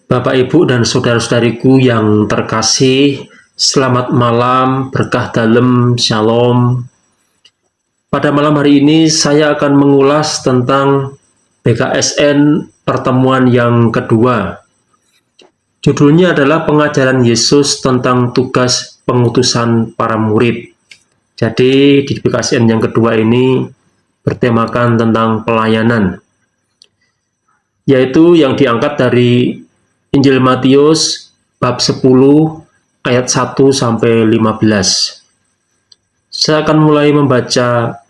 Bapak, Ibu, dan saudara-saudariku yang terkasih, selamat malam, berkah dalam, shalom. Pada malam hari ini saya akan mengulas tentang BKSN pertemuan yang kedua. Judulnya adalah pengajaran Yesus tentang tugas pengutusan para murid. Jadi di BKSN yang kedua ini bertemakan tentang pelayanan, yaitu yang diangkat dari Injil Matius bab 10 ayat 1 sampai 15. Saya akan mulai membaca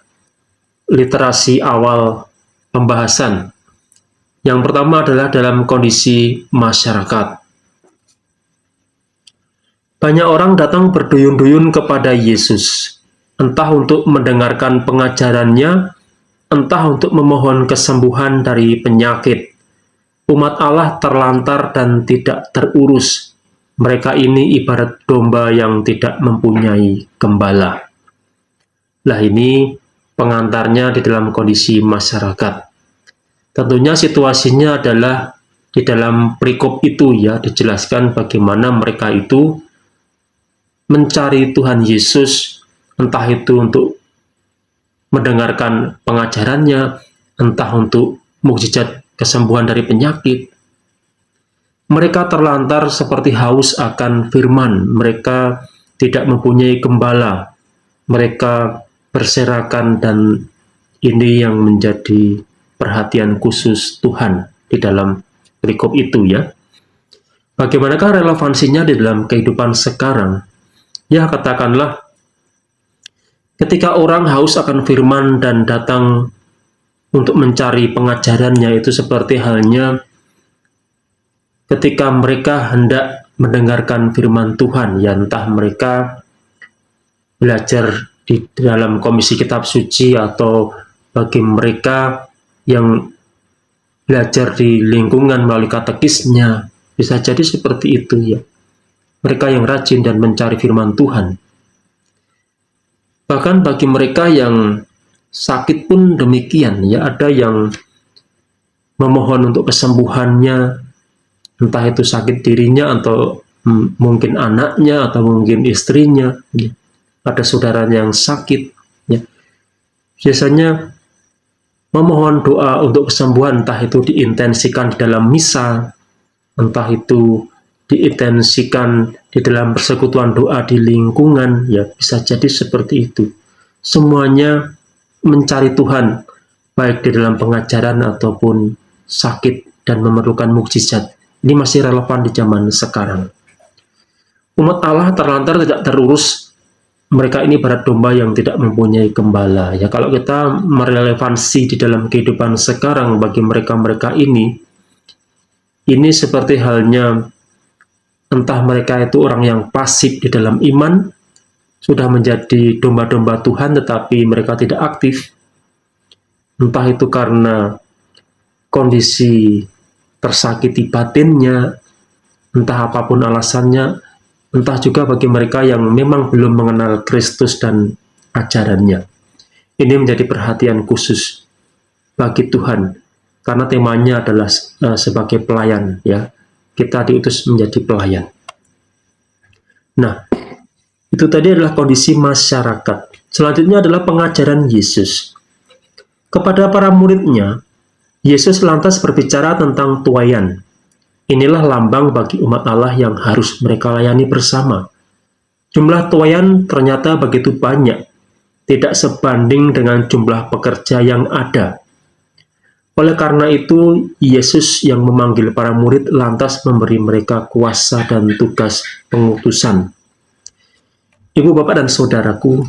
literasi awal pembahasan. Yang pertama adalah dalam kondisi masyarakat. Banyak orang datang berduyun-duyun kepada Yesus, entah untuk mendengarkan pengajarannya, entah untuk memohon kesembuhan dari penyakit. Umat Allah terlantar dan tidak terurus. Mereka ini ibarat domba yang tidak mempunyai gembala. Nah, ini pengantarnya di dalam kondisi masyarakat. Tentunya situasinya adalah di dalam perikop itu ya, dijelaskan bagaimana mereka itu mencari Tuhan Yesus, entah itu untuk mendengarkan pengajarannya, entah untuk mukjizat kesembuhan dari penyakit. Mereka terlantar seperti haus akan firman. Mereka tidak mempunyai gembala. Mereka berserakan, dan ini yang menjadi perhatian khusus Tuhan di dalam perikop itu ya. Bagaimanakah relevansinya di dalam kehidupan sekarang? Ya, katakanlah ketika orang haus akan firman dan datang untuk mencari pengajarannya, itu seperti halnya ketika mereka hendak mendengarkan firman Tuhan, ya entah mereka belajar di dalam komisi kitab suci atau bagi mereka yang belajar di lingkungan melalui katekisnya, bisa jadi seperti itu ya. Mereka yang rajin dan mencari firman Tuhan. Bahkan bagi mereka yang sakit pun demikian ya, ada yang memohon untuk kesembuhannya, entah itu sakit dirinya atau mungkin anaknya atau mungkin istrinya ya. Ada saudaranya yang sakit ya. Biasanya memohon doa untuk kesembuhan, entah itu diintensikan di dalam misa, entah itu diintensikan di dalam persekutuan doa di lingkungan ya, bisa jadi seperti itu. Semuanya mencari Tuhan, baik di dalam pengajaran ataupun sakit dan memerlukan mukjizat. Ini masih relevan di zaman sekarang. Umat Allah terlantar, tidak terurus. Mereka ini ibarat domba yang tidak mempunyai gembala. Ya, kalau kita merelevansi di dalam kehidupan sekarang bagi mereka-mereka ini seperti halnya entah mereka itu orang yang pasif di dalam iman, sudah menjadi domba-domba Tuhan tetapi mereka tidak aktif. Entah itu karena kondisi tersakiti batinnya, entah apapun alasannya, entah juga bagi mereka yang memang belum mengenal Kristus dan ajarannya. Ini menjadi perhatian khusus bagi Tuhan, karena temanya adalah sebagai pelayan ya. Kita diutus menjadi pelayan. Nah, itu tadi adalah kondisi masyarakat. Selanjutnya adalah pengajaran Yesus. Kepada para muridnya, Yesus lantas berbicara tentang tuaian. Inilah lambang bagi umat Allah yang harus mereka layani bersama. Jumlah tuaian ternyata begitu banyak, tidak sebanding dengan jumlah pekerja yang ada. Oleh karena itu, Yesus yang memanggil para murid lantas memberi mereka kuasa dan tugas pengutusan. Ibu, Bapak, dan Saudaraku,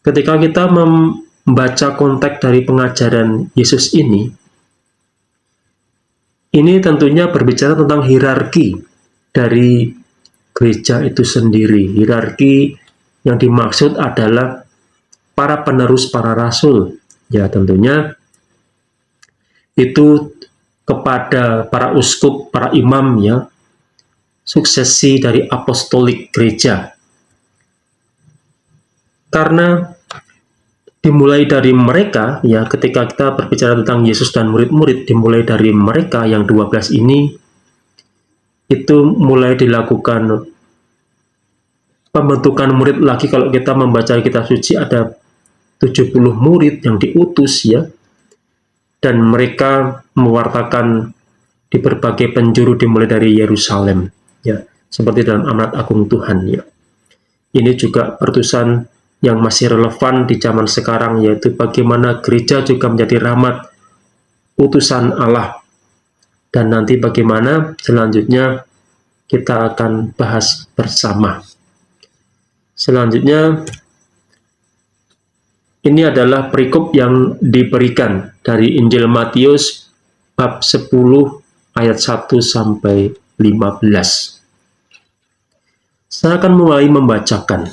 ketika kita membaca konteks dari pengajaran Yesus ini tentunya berbicara tentang hierarki dari gereja itu sendiri. Hierarki yang dimaksud adalah para penerus para rasul. Ya, tentunya itu kepada para uskup, para imam ya, suksesi dari apostolik gereja. Karena dimulai dari mereka ya, ketika kita berbicara tentang Yesus dan murid-murid, dimulai dari mereka yang 12 ini, itu mulai dilakukan pembentukan murid lagi. Kalau kita membaca kitab suci, ada 70 murid yang diutus ya, dan mereka mewartakan di berbagai penjuru dimulai dari Yerusalem ya, seperti dalam amanat agung Tuhan ya. Ini juga perutusan yang masih relevan di zaman sekarang, yaitu bagaimana gereja juga menjadi rahmat utusan Allah. Dan nanti bagaimana selanjutnya kita akan bahas bersama. Selanjutnya, ini adalah perikop yang diberikan dari Injil Matius bab 10 ayat 1 sampai 15. Saya akan mulai membacakan.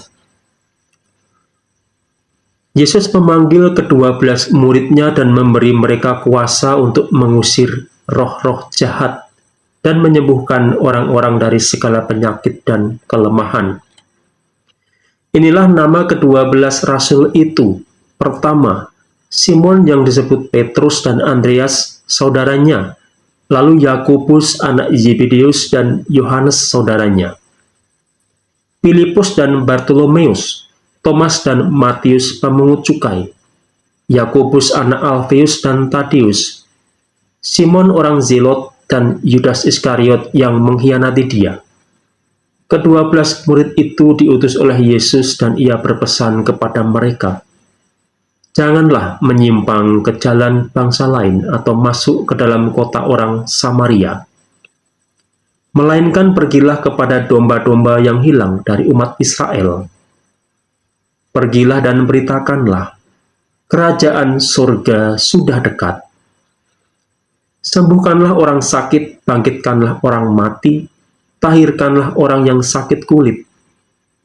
Yesus memanggil ke-12 muridnya dan memberi mereka kuasa untuk mengusir roh-roh jahat dan menyembuhkan orang-orang dari segala penyakit dan kelemahan. Inilah nama ke-12 rasul itu. Pertama, Simon yang disebut Petrus dan Andreas saudaranya, lalu Yakobus anak Zebedeus dan Yohanes saudaranya, Filipus dan Bartolomeus, Thomas dan Matius pemungut cukai, Yakobus anak Alfeus dan Tadeus, Simon orang Zelot dan Yudas Iskariot yang mengkhianati dia. Ke-12 murid itu diutus oleh Yesus dan ia berpesan kepada mereka, janganlah menyimpang ke jalan bangsa lain atau masuk ke dalam kota orang Samaria, melainkan pergilah kepada domba-domba yang hilang dari umat Israel. Pergilah dan beritakanlah, kerajaan surga sudah dekat. Sembuhkanlah orang sakit, bangkitkanlah orang mati, tahirkanlah orang yang sakit kulit,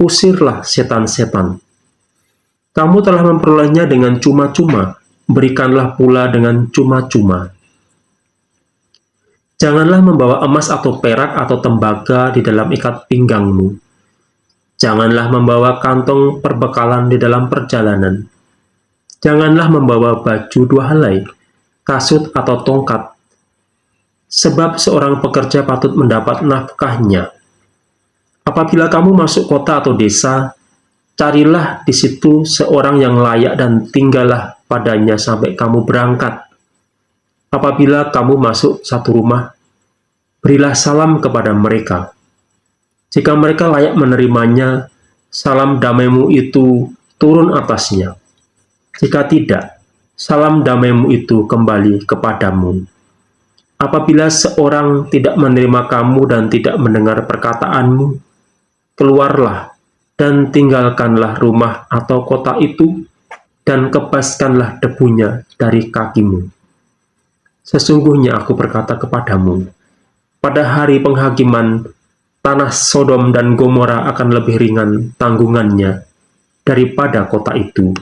usirlah setan-setan. Kamu telah memperolehnya dengan cuma-cuma, berikanlah pula dengan cuma-cuma. Janganlah membawa emas atau perak atau tembaga di dalam ikat pinggangmu. Janganlah membawa kantong perbekalan di dalam perjalanan. Janganlah membawa baju 2 helai, kasut atau tongkat, sebab seorang pekerja patut mendapat nafkahnya. Apabila kamu masuk kota atau desa, carilah di situ seorang yang layak dan tinggallah padanya sampai kamu berangkat. Apabila kamu masuk satu rumah, berilah salam kepada mereka. Jika mereka layak menerimanya, salam damaimu itu turun atasnya. Jika tidak, salam damaimu itu kembali kepadamu. Apabila seorang tidak menerima kamu dan tidak mendengar perkataanmu, keluarlah dan tinggalkanlah rumah atau kota itu, dan kebaskanlah debunya dari kakimu. Sesungguhnya aku berkata kepadamu, pada hari penghakiman, tanah Sodom dan Gomora akan lebih ringan tanggungannya daripada kota itu.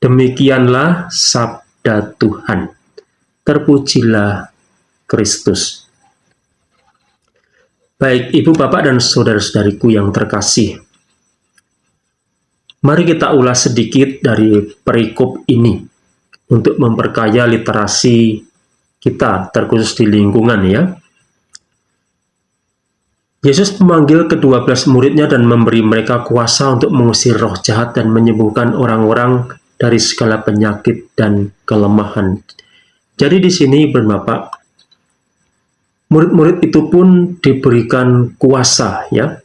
Demikianlah sabda Tuhan. Terpujilah Kristus. Baik, Ibu, Bapak, dan saudara-saudariku yang terkasih, mari kita ulas sedikit dari perikop ini untuk memperkaya literasi kita, terkhusus di lingkungan ya. Yesus memanggil ke-12 muridnya dan memberi mereka kuasa untuk mengusir roh jahat dan menyembuhkan orang-orang dari segala penyakit dan kelemahan. Jadi di sini Bapak, murid-murid itu pun diberikan kuasa ya.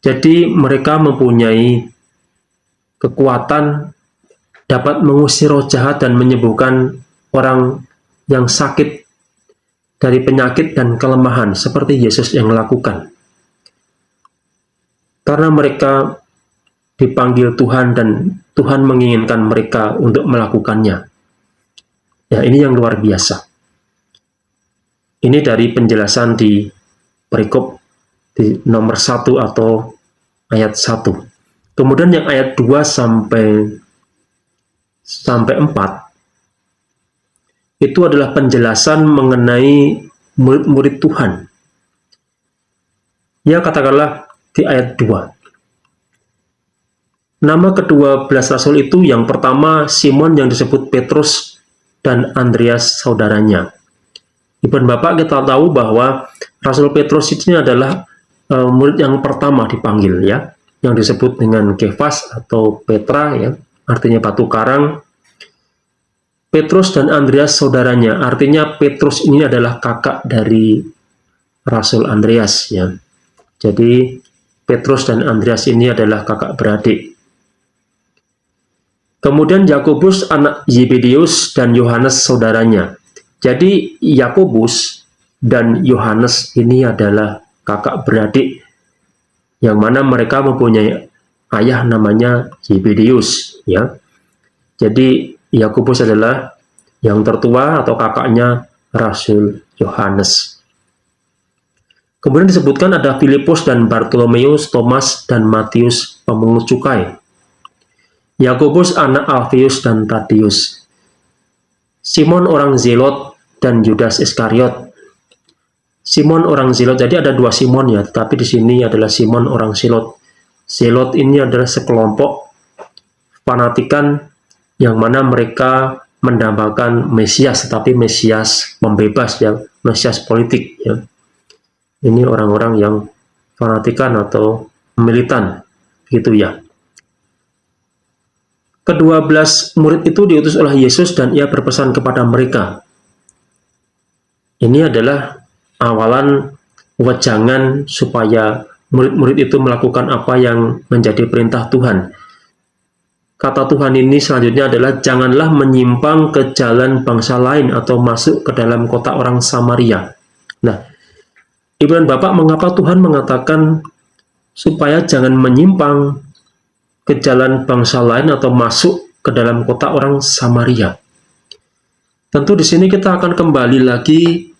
Jadi mereka mempunyai kekuatan dapat mengusir roh jahat dan menyembuhkan orang yang sakit dari penyakit dan kelemahan seperti Yesus yang lakukan. Karena mereka dipanggil Tuhan dan Tuhan menginginkan mereka untuk melakukannya. Ya, ini yang luar biasa. Ini dari penjelasan di perikop di nomor 1 atau ayat 1. Kemudian yang ayat 2 sampai 4 itu adalah penjelasan mengenai murid-murid Tuhan. Ya, katakanlah di ayat 2. Nama ke-12 rasul itu yang pertama Simon yang disebut Petrus dan Andreas saudaranya. Ibu dan Bapak, kita tahu bahwa Rasul Petrus ini adalah murid yang pertama dipanggil ya, yang disebut dengan Kefas atau Petra ya, artinya batu karang. Petrus dan Andreas saudaranya, artinya Petrus ini adalah kakak dari Rasul Andreas ya. Jadi Petrus dan Andreas ini adalah kakak beradik. Kemudian Yakobus anak Yebedeus dan Yohanes saudaranya. Jadi Yakobus dan Yohanes ini adalah kakak beradik, yang mana mereka mempunyai ayah namanya Yebedeus ya. Jadi Yakobus adalah yang tertua atau kakaknya Rasul Yohanes. Kemudian disebutkan ada Filipus dan Bartolomeus, Thomas dan Matius pemungut cukai, Yakobus anak Alfeus dan Tadius, Simon orang Zelot dan Yudas Iskariot. Simon orang Zelot, jadi ada dua Simon ya, tetapi di sini adalah Simon orang Zelot. Zelot ini adalah sekelompok fanatikan yang mana mereka mendambakan Mesias, tetapi Mesias pembebas ya, Mesias politik ya. Ini orang-orang yang fanatikan atau militan gitu ya. Ke-12 murid itu diutus oleh Yesus dan ia berpesan kepada mereka. Ini adalah awalan wejangan supaya murid-murid itu melakukan apa yang menjadi perintah Tuhan. Kata Tuhan ini selanjutnya adalah janganlah menyimpang ke jalan bangsa lain atau masuk ke dalam kota orang Samaria. Nah, Ibu dan Bapak, mengapa Tuhan mengatakan supaya jangan menyimpang ke jalan bangsa lain atau masuk ke dalam kota orang Samaria? Tentu di sini kita akan kembali lagi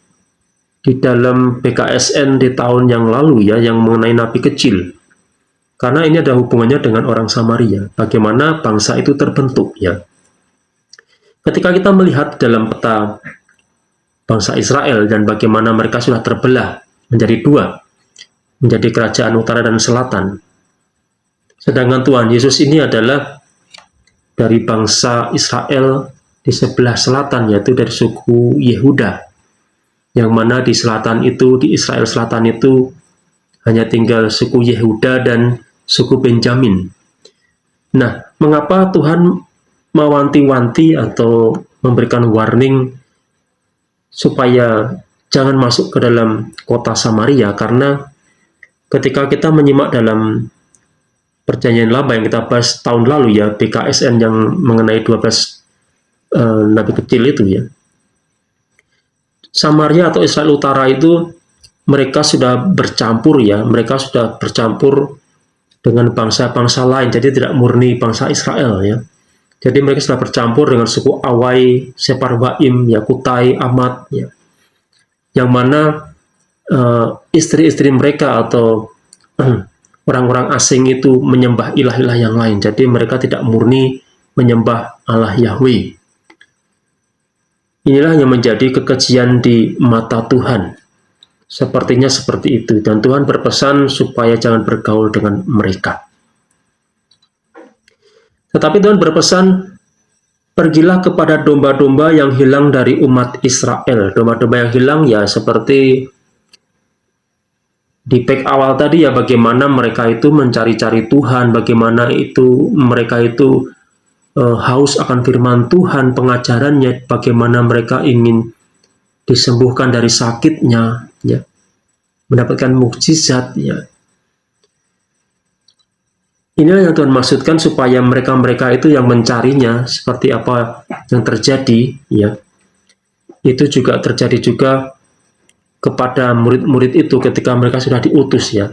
di dalam BKSN di tahun yang lalu ya, yang mengenai nabi kecil. Karena ini ada hubungannya dengan orang Samaria, bagaimana bangsa itu terbentuk ya. Ketika kita melihat dalam peta bangsa Israel dan bagaimana mereka sudah terbelah menjadi dua, menjadi kerajaan utara dan selatan. Sedangkan Tuhan Yesus ini adalah dari bangsa Israel di sebelah selatan, yaitu dari suku Yehuda, yang mana di selatan itu, di Israel selatan itu hanya tinggal suku Yehuda dan suku Benjamin. Nah, mengapa Tuhan mewanti-wanti atau memberikan warning supaya jangan masuk ke dalam kota Samaria? Karena ketika kita menyimak dalam Perjanjian Lama yang kita bahas tahun lalu ya, BKSN yang mengenai 12 nabi kecil itu ya, Samaria atau Israel Utara itu mereka sudah bercampur ya, mereka sudah bercampur dengan bangsa-bangsa lain, jadi tidak murni bangsa Israel ya. Jadi mereka sudah bercampur dengan suku Awai, Separwaim, ya, Kutai, Amat ya, yang mana istri-istri mereka atau orang-orang asing itu menyembah ilah-ilah yang lain. Jadi mereka tidak murni menyembah Allah Yahweh. Inilah yang menjadi kekejian di mata Tuhan. Sepertinya seperti itu. Dan Tuhan berpesan supaya jangan bergaul dengan mereka. Tetapi Tuhan berpesan, pergilah kepada domba-domba yang hilang dari umat Israel. Domba-domba yang hilang ya seperti di pack awal tadi ya, bagaimana mereka itu mencari-cari Tuhan, bagaimana itu mereka itu haus akan firman Tuhan, pengajarannya, bagaimana mereka ingin disembuhkan dari sakitnya, ya, mendapatkan mukjizat, ya. Inilah yang Tuhan maksudkan supaya mereka-mereka itu yang mencarinya, seperti apa yang terjadi, ya. Itu juga terjadi juga kepada murid-murid itu ketika mereka sudah diutus, ya.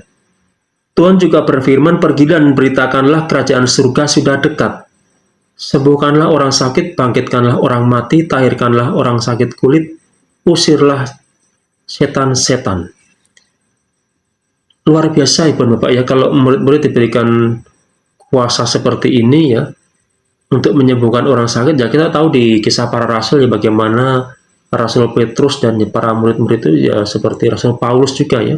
Tuhan juga berfirman, pergilah dan beritakanlah kerajaan surga sudah dekat. Sembuhkanlah orang sakit, bangkitkanlah orang mati, tahirkanlah orang sakit kulit, usirlah setan-setan. Luar biasa Ibu dan Bapak ya, kalau murid-murid diberikan kuasa seperti ini ya, untuk menyembuhkan orang sakit. Ya kita tahu di kisah para rasul ya, bagaimana Rasul Petrus dan para murid-murid itu ya seperti Rasul Paulus juga ya.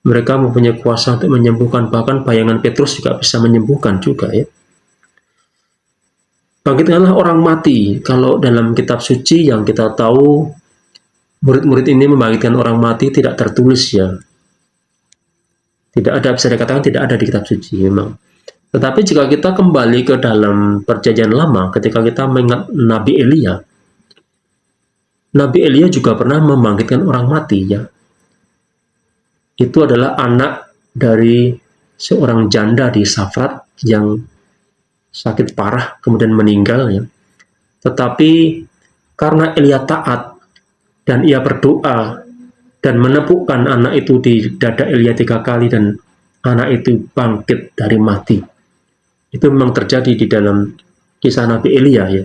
Mereka mempunyai kuasa untuk menyembuhkan, bahkan bayangan Petrus juga bisa menyembuhkan juga ya. Bangkitkanlah orang mati. Kalau dalam kitab suci yang kita tahu murid-murid ini membangkitkan orang mati tidak tertulis ya. Tidak ada, bisa dikatakan tidak ada di kitab suci memang. Tetapi jika kita kembali ke dalam perjanjian lama, ketika kita mengingat Nabi Elia, Nabi Elia juga pernah membangkitkan orang mati ya. Itu adalah anak dari seorang janda di Safrat yang sakit parah kemudian meninggal ya. Tetapi karena Elia taat dan ia berdoa dan menepukkan anak itu di dada Elia 3 kali dan anak itu bangkit dari mati. Itu memang terjadi di dalam kisah Nabi Elia ya.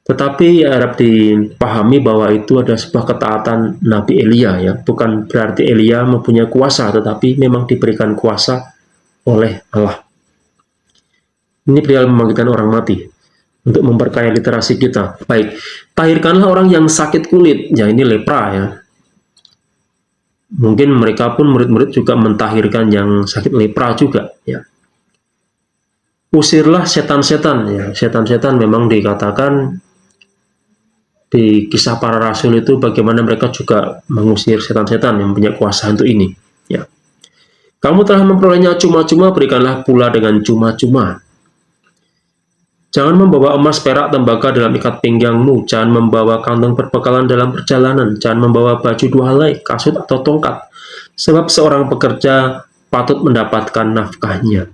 Tetapi harap dipahami bahwa itu ada sebuah ketaatan Nabi Elia ya. Bukan berarti Elia mempunyai kuasa, tetapi memang diberikan kuasa oleh Allah. Ini perihal membangkitkan orang mati untuk memperkaya literasi kita. Baik, tahirkanlah orang yang sakit kulit. Ya ini lepra ya. Mungkin mereka pun murid-murid juga mentahirkan yang sakit lepra juga ya. Usirlah setan-setan ya. Setan-setan memang dikatakan di kisah para rasul itu bagaimana mereka juga mengusir setan-setan yang punya kuasa untuk ini ya. Kamu telah memperolehnya cuma-cuma, berikanlah pula dengan cuma-cuma. Jangan membawa emas, perak, tembaga dalam ikat pinggangmu. Jangan membawa kantong perbekalan dalam perjalanan. Jangan membawa baju 2 helai, kasut atau tongkat. Sebab seorang pekerja patut mendapatkan nafkahnya.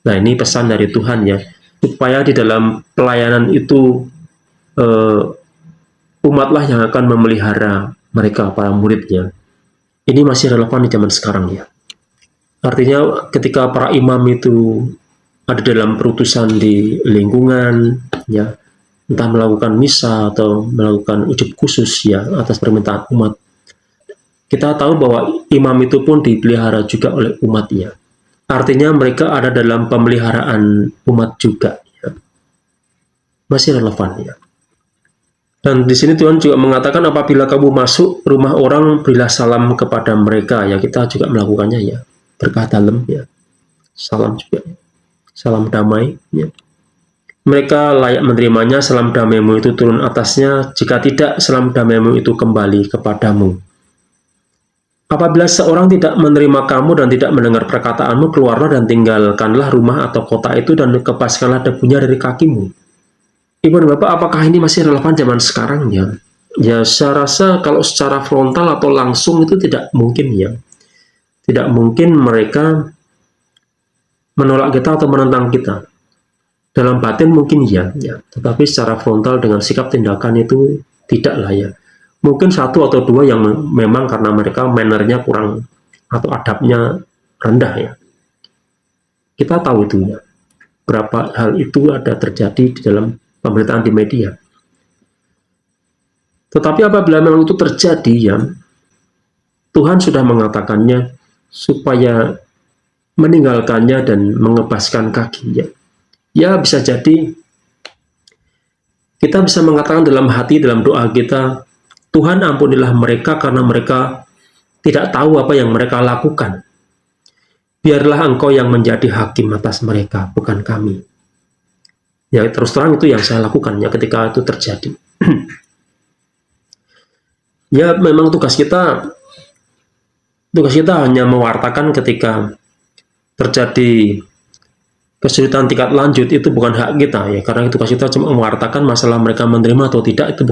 Nah ini pesan dari Tuhan ya. Supaya di dalam pelayanan itu umatlah yang akan memelihara mereka, para muridnya. Ini masih relevan di zaman sekarang ya. Artinya ketika para imam itu ada dalam perutusan di lingkungan ya, entah melakukan misa atau melakukan ujub khusus ya atas permintaan umat, kita tahu bahwa imam itu pun dipelihara juga oleh umatnya. Artinya mereka ada dalam pemeliharaan umat juga ya. Masih relevan ya. Dan di sini Tuhan juga mengatakan apabila kamu masuk rumah orang, berilah salam kepada mereka ya. Kita juga melakukannya ya, berkah dalam ya, salam juga, salam damai ya. Mereka layak menerimanya. Salam damaimu itu turun atasnya, jika tidak salam damaimu itu kembali kepadamu. Apabila seorang tidak menerima kamu dan tidak mendengar perkataanmu, keluarlah dan tinggalkanlah rumah atau kota itu dan kepaskanlah debunya dari kakimu. Ibu dan Bapak, apakah ini masih relevan zaman sekarang ya? Ya, saya rasa kalau secara frontal atau langsung itu tidak mungkin ya. Tidak mungkin mereka menolak kita atau menentang kita. Dalam batin mungkin ya. Tetapi secara frontal dengan sikap tindakan itu tidaklah ya. Mungkin 1 atau 2 yang memang karena mereka mannernya kurang atau adabnya rendah ya. Kita tahu itu ya. Berapa hal itu ada terjadi di dalam pemberitaan di media. Tetapi apabila memang itu terjadi ya, Tuhan sudah mengatakannya supaya meninggalkannya dan mengebaskan kakinya. Ya bisa jadi kita bisa mengatakan dalam hati, dalam doa kita, Tuhan ampunilah mereka karena mereka tidak tahu apa yang mereka lakukan. Biarlah Engkau yang menjadi hakim atas mereka, bukan kami. Ya terus terang itu yang saya lakukan ya ketika itu terjadi. Ya memang tugas kita hanya mewartakan ketika terjadi kesulitan tingkat lanjut, itu bukan hak kita ya, karena tugas kita cuma mewartakan masalah mereka menerima atau tidak, itu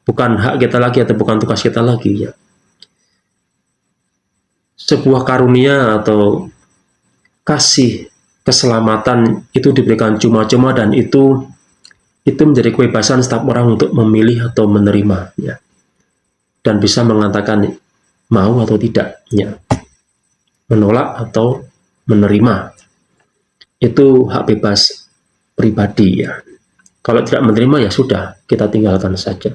bukan hak kita lagi atau bukan tugas kita lagi ya. Sebuah karunia atau kasih keselamatan itu diberikan cuma-cuma dan itu menjadi kebebasan setiap orang untuk memilih atau menerima ya. Dan bisa mengatakan mau atau tidak ya. Menolak atau menerima. Itu hak bebas pribadi ya. Kalau tidak menerima ya sudah, kita tinggalkan saja.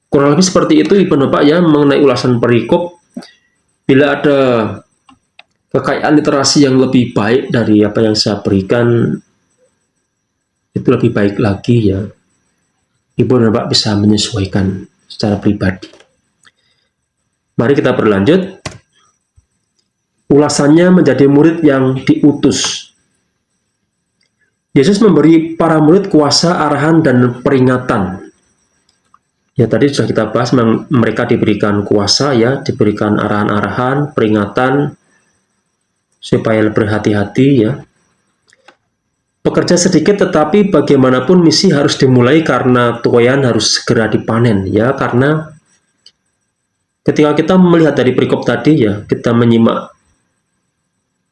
Kurang lebih seperti itu Ibu Bapak ya mengenai ulasan perikop. Bila ada kekayaan literasi yang lebih baik dari apa yang saya berikan, itu lebih baik lagi ya. Ibu dan Bapak bisa menyesuaikan secara pribadi. Mari kita berlanjut. Ulasannya menjadi murid yang diutus. Yesus memberi para murid kuasa, arahan, dan peringatan. Ya tadi sudah kita bahas, mereka diberikan kuasa ya, diberikan arahan-arahan, peringatan supaya berhati-hati ya. Pekerja sedikit tetapi bagaimanapun misi harus dimulai karena tuayan harus segera dipanen ya, karena ketika kita melihat dari perikop tadi ya, kita menyimak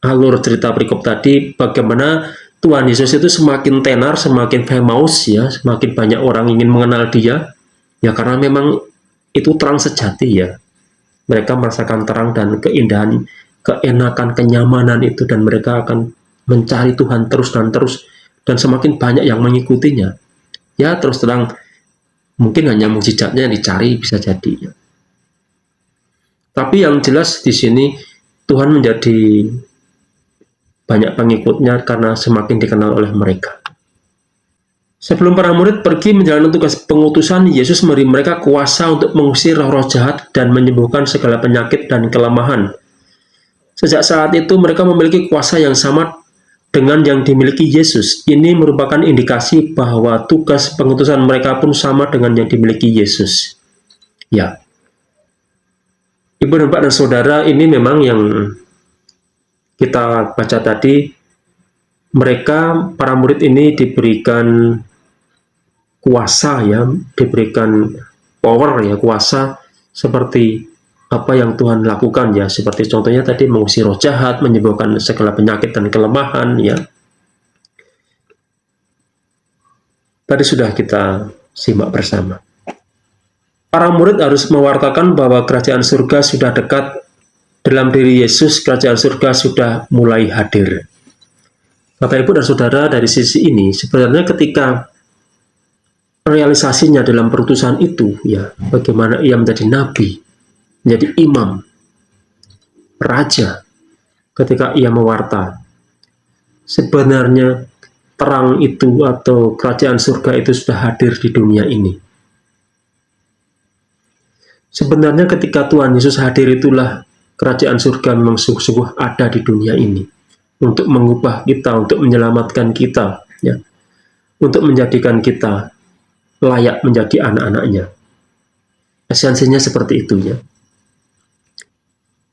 alur cerita perikop tadi, bagaimana Tuhan Yesus itu semakin tenar, semakin famous ya, semakin banyak orang ingin mengenal dia ya, karena memang itu terang sejati ya. Mereka merasakan terang dan keindahan, keenakan, kenyamanan itu, dan mereka akan mencari Tuhan terus dan terus, dan semakin banyak yang mengikutinya. Ya terus terang, mungkin hanya mukjizatnya yang dicari bisa jadi. Ya. Tapi yang jelas di sini Tuhan menjadi banyak pengikutnya karena semakin dikenal oleh mereka. Sebelum para murid pergi menjalankan tugas pengutusan, Yesus memberi mereka kuasa untuk mengusir roh-roh jahat dan menyembuhkan segala penyakit dan kelemahan. Sejak saat itu mereka memiliki kuasa yang sama dengan yang dimiliki Yesus. Ini merupakan indikasi bahwa tugas pengutusan mereka pun sama dengan yang dimiliki Yesus. Ya, Ibu dan Pak dan Saudara, ini memang yang kita baca tadi, mereka, para murid ini diberikan kuasa ya, diberikan power ya, kuasa seperti apa yang Tuhan lakukan ya, seperti contohnya tadi mengusir roh jahat, menyembuhkan segala penyakit dan kelemahan ya. Tadi sudah kita simak bersama. Para murid harus mewartakan bahwa kerajaan surga sudah dekat. Dalam diri Yesus, kerajaan surga sudah mulai hadir. Bapak, Ibu, dan Saudara, dari sisi ini, sebenarnya ketika realisasinya dalam perutusan itu, ya, bagaimana ia menjadi nabi, menjadi imam, raja, ketika ia mewarta, sebenarnya terang itu atau kerajaan surga itu sudah hadir di dunia ini. Sebenarnya ketika Tuhan Yesus hadir itulah kerajaan surga memang sungguh-sungguh ada di dunia ini untuk mengubah kita, untuk menyelamatkan kita, ya, untuk menjadikan kita layak menjadi anak-anaknya. Esensinya seperti itu ya.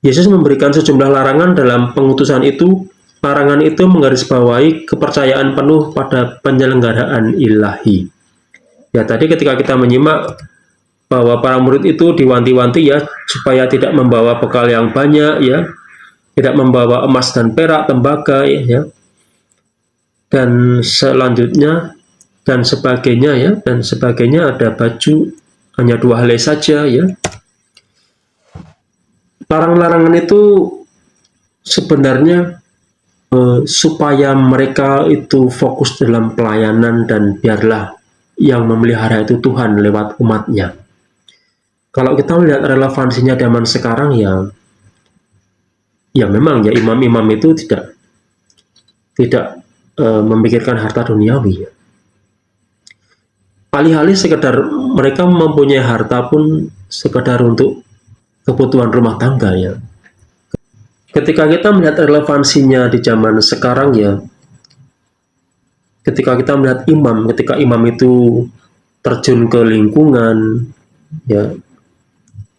Yesus memberikan sejumlah larangan dalam pengutusan itu. Larangan itu menggarisbawahi kepercayaan penuh pada penyelenggaraan ilahi. Ya tadi ketika kita menyimak bahwa para murid itu diwanti-wanti ya supaya tidak membawa bekal yang banyak ya, tidak membawa emas dan perak, tembaga ya, dan selanjutnya dan sebagainya ya, dan sebagainya, ada baju hanya 2 helai saja ya. Larangan-larangan itu sebenarnya supaya mereka itu fokus dalam pelayanan dan biarlah yang memelihara itu Tuhan lewat umatnya. Kalau kita melihat relevansinya zaman sekarang ya memang ya imam-imam itu tidak memikirkan harta duniawi ya. Alih-alih sekedar mereka mempunyai harta pun sekedar untuk kebutuhan rumah tangga ya. Ketika kita melihat relevansinya di zaman sekarang ya, ketika kita melihat imam, ketika imam itu terjun ke lingkungan ya,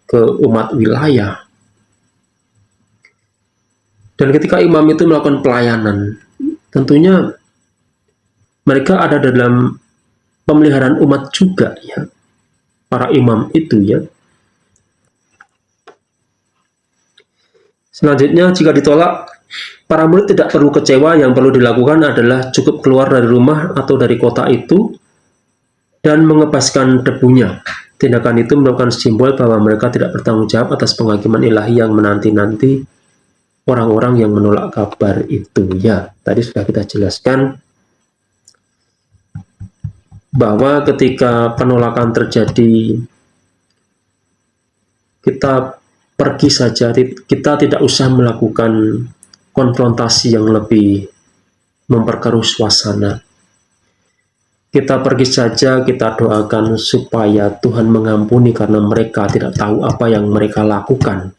ke umat wilayah. Dan ketika imam itu melakukan pelayanan, tentunya mereka ada dalam pemeliharaan umat juga ya. Para imam itu ya. Selanjutnya, jika ditolak, para murid tidak perlu kecewa. Yang perlu dilakukan adalah cukup keluar dari rumah atau dari kota itu dan mengebaskan debunya. Tindakan itu merupakan simbol bahwa mereka tidak bertanggung jawab atas penghakiman ilahi yang menanti-nanti orang-orang yang menolak kabar itu. Ya, tadi sudah kita jelaskan bahwa ketika penolakan terjadi, kita pergi saja, kita tidak usah melakukan konfrontasi yang lebih memperkeruh suasana. Kita pergi saja, kita doakan supaya Tuhan mengampuni karena mereka tidak tahu apa yang mereka lakukan.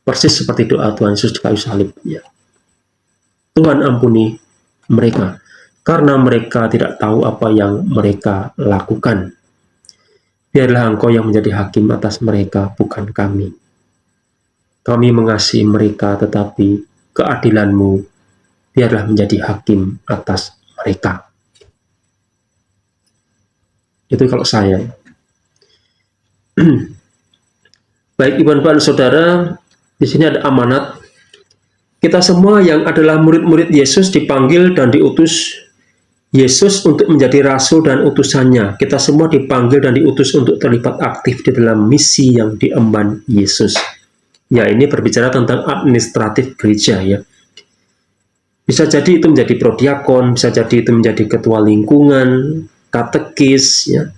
Persis seperti doa Tuhan Yesus di kayu salib. Ya. Tuhan ampuni mereka karena mereka tidak tahu apa yang mereka lakukan. Biarlah Engkau yang menjadi hakim atas mereka, bukan kami. Kami mengasihi mereka, tetapi keadilan-Mu biarlah menjadi hakim atas mereka. Itu kalau saya. Baik Ibu dan Saudara, di sini ada amanat. Kita semua yang adalah murid-murid Yesus dipanggil dan diutus Yesus untuk menjadi rasul dan utusannya. Kita semua dipanggil dan diutus untuk terlibat aktif di dalam misi yang diemban Yesus. Ya, ini berbicara tentang administratif gereja ya. Bisa jadi itu menjadi prodiakon, bisa jadi itu menjadi ketua lingkungan, katekis ya.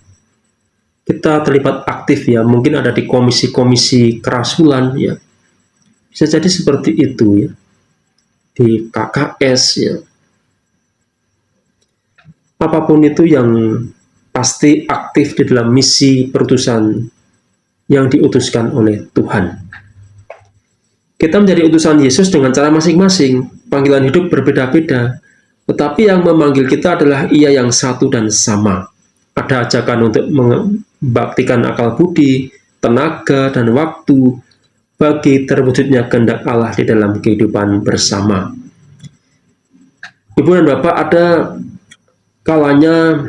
Kita terlibat aktif ya, mungkin ada di komisi-komisi kerasulan ya. Bisa jadi seperti itu ya. Di KKS ya. Apapun itu yang pasti aktif di dalam misi perutusan yang diutuskan oleh Tuhan. Kita menjadi utusan Yesus dengan cara masing-masing, panggilan hidup berbeda-beda, tetapi yang memanggil kita adalah Ia yang satu dan sama. Ada ajakan untuk membaktikan akal budi, tenaga, dan waktu bagi terwujudnya kehendak Allah di dalam kehidupan bersama. Ibu dan Bapak, ada kalanya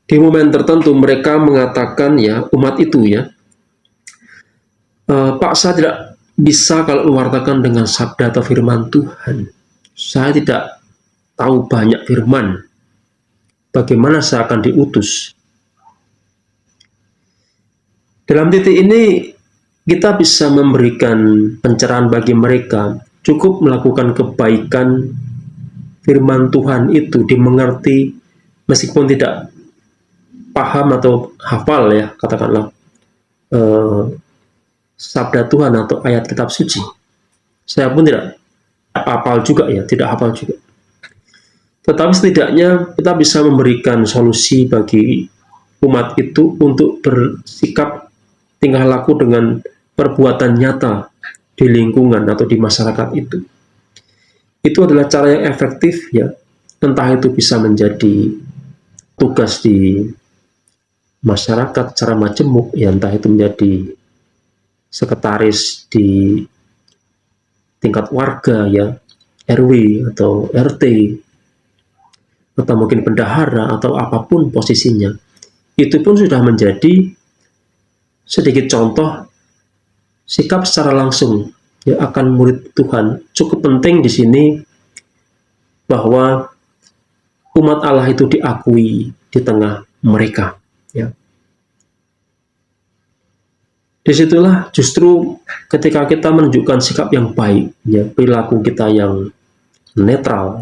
di momen tertentu mereka mengatakan ya, umat itu ya, Pak, saya tidak bisa kalau mewartakan dengan sabda atau firman Tuhan. Saya tidak tahu banyak firman. Bagaimana saya akan diutus? Dalam titik ini kita bisa memberikan pencerahan bagi mereka. Cukup melakukan kebaikan firman Tuhan itu dimengerti meskipun tidak paham atau hafal ya, katakanlah sabda Tuhan atau ayat kitab suci. Saya pun tidak hafal juga ya, tidak hafal juga. Tetapi setidaknya kita bisa memberikan solusi bagi umat itu untuk bersikap tingkah laku dengan perbuatan nyata di lingkungan atau di masyarakat itu. Itu adalah cara yang efektif ya, entah itu bisa menjadi tugas di masyarakat secara majemuk ya, entah itu menjadi sekretaris di tingkat warga ya, RW atau RT, atau mungkin bendahara atau apapun posisinya. Itu pun sudah menjadi sedikit contoh sikap secara langsung ya akan murid Tuhan. Cukup penting di sini bahwa umat Allah itu diakui di tengah mereka ya. Disitulah justru ketika kita menunjukkan sikap yang baik ya, perilaku kita yang netral,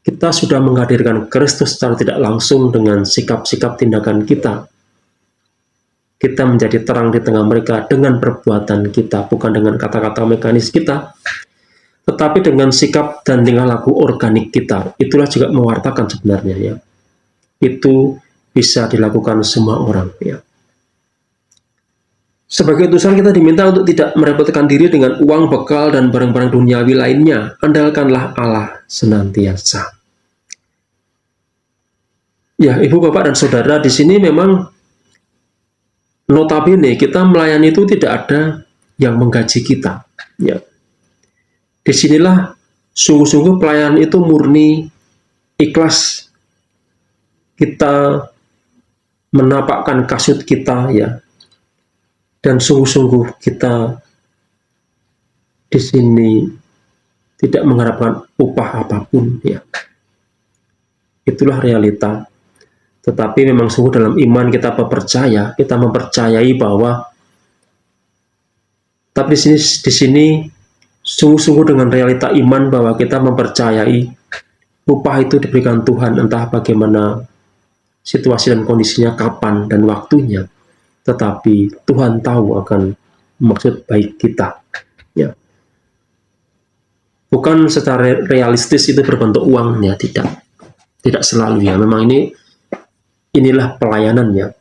kita sudah menghadirkan Kristus secara tidak langsung dengan sikap-sikap tindakan kita. Kita menjadi terang di tengah mereka dengan perbuatan kita, bukan dengan kata-kata mekanis kita, tetapi dengan sikap dan tingkah laku organik kita. Itulah juga mewartakan sebenarnya ya. Itu bisa dilakukan semua orang ya. Sebagai utusan kita diminta untuk tidak merepotkan diri dengan uang, bekal, dan barang-barang duniawi lainnya. Andalkanlah Allah senantiasa. Ya, Ibu, Bapak, dan Saudara, di sini memang notabene kita melayani itu tidak ada yang menggaji kita. Ya. Disinilah sungguh-sungguh pelayanan itu murni ikhlas. Kita menapakkan kasut kita ya. Dan sungguh-sungguh kita di sini tidak mengharapkan upah apapun ya. Itulah realita. Tetapi memang sungguh dalam iman kita percaya, kita mempercayai bahwa tapi di sini sungguh-sungguh dengan realita iman bahwa kita mempercayai upah itu diberikan Tuhan, entah bagaimana situasi dan kondisinya, kapan dan waktunya. Tetapi Tuhan tahu akan maksud baik kita ya. Bukan secara realistis itu berbentuk uang ya, tidak selalu ya. Memang inilah pelayanannya.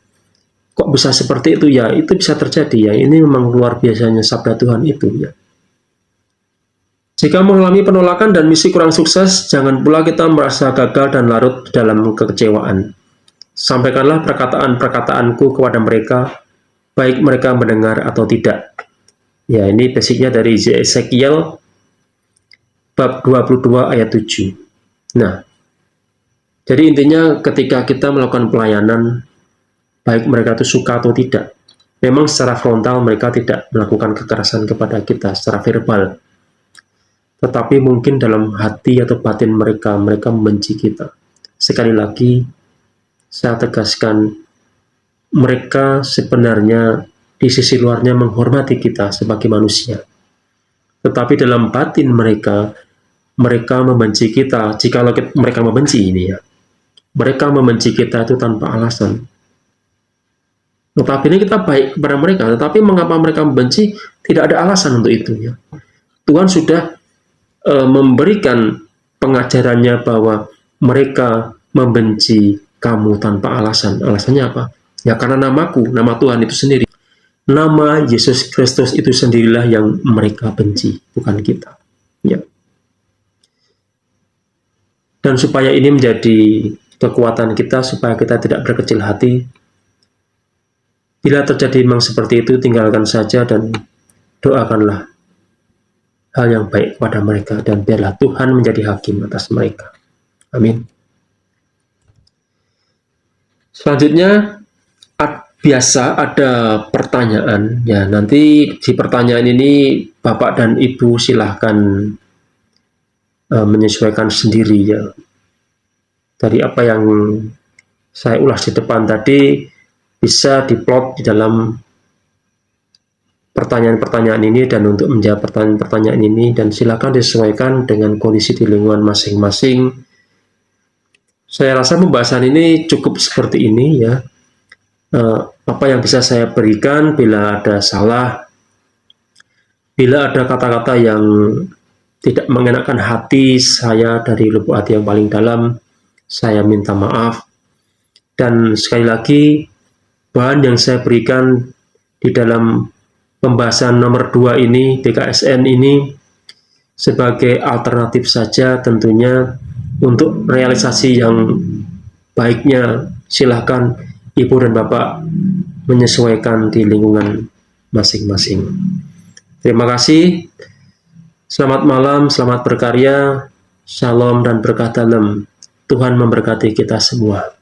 Kok bisa seperti itu ya? Itu bisa terjadi ya. Ini memang luar biasanya sabda Tuhan itu ya. Jika mengalami penolakan dan misi kurang sukses, jangan pula kita merasa gagal dan larut dalam kekecewaan. Sampaikanlah perkataan-perkataanku kepada mereka, baik mereka mendengar atau tidak. Ya, ini basicnya dari Ezekiel bab 22 ayat 7. Nah, jadi intinya ketika kita melakukan pelayanan, baik mereka itu suka atau tidak, memang secara frontal mereka tidak melakukan kekerasan kepada kita secara verbal. Tetapi mungkin dalam hati atau batin mereka membenci kita. Sekali lagi, saya tegaskan, mereka sebenarnya di sisi luarnya menghormati kita sebagai manusia. Tetapi dalam batin mereka membenci kita. Jika mereka membenci ini ya, mereka membenci kita itu tanpa alasan. Tetapi ini kita baik kepada mereka, tetapi mengapa mereka membenci? Tidak ada alasan untuk itu ya. Tuhan sudah memberikan pengajarannya bahwa mereka membenci kamu tanpa alasan. Alasannya apa? Ya karena namaku, nama Tuhan itu sendiri. Nama Yesus Kristus itu sendirilah yang mereka benci, bukan kita. Ya. Dan supaya ini menjadi kekuatan kita, supaya kita tidak berkecil hati, bila terjadi memang seperti itu, tinggalkan saja dan doakanlah hal yang baik kepada mereka, dan biarlah Tuhan menjadi hakim atas mereka. Amin. Selanjutnya, biasa ada pertanyaan. Ya, nanti di pertanyaan ini Bapak dan Ibu silahkan menyesuaikan sendiri ya. Dari apa yang saya ulas di depan tadi, bisa diplot di dalam pertanyaan-pertanyaan ini, dan untuk menjawab pertanyaan-pertanyaan ini, dan silakan disesuaikan dengan kondisi di lingkungan masing-masing. Saya rasa pembahasan ini cukup seperti ini ya. Apa yang bisa saya berikan, bila ada salah, bila ada kata-kata yang tidak mengenakan hati saya dari lubuk hati yang paling dalam, saya minta maaf. Dan sekali lagi, bahan yang saya berikan di dalam pembahasan nomor 2 ini, BKSN ini, sebagai alternatif saja tentunya. Untuk realisasi yang baiknya, silahkan Ibu dan Bapak menyesuaikan di lingkungan masing-masing. Terima kasih. Selamat malam, selamat berkarya. Shalom dan berkah dalam. Tuhan memberkati kita semua.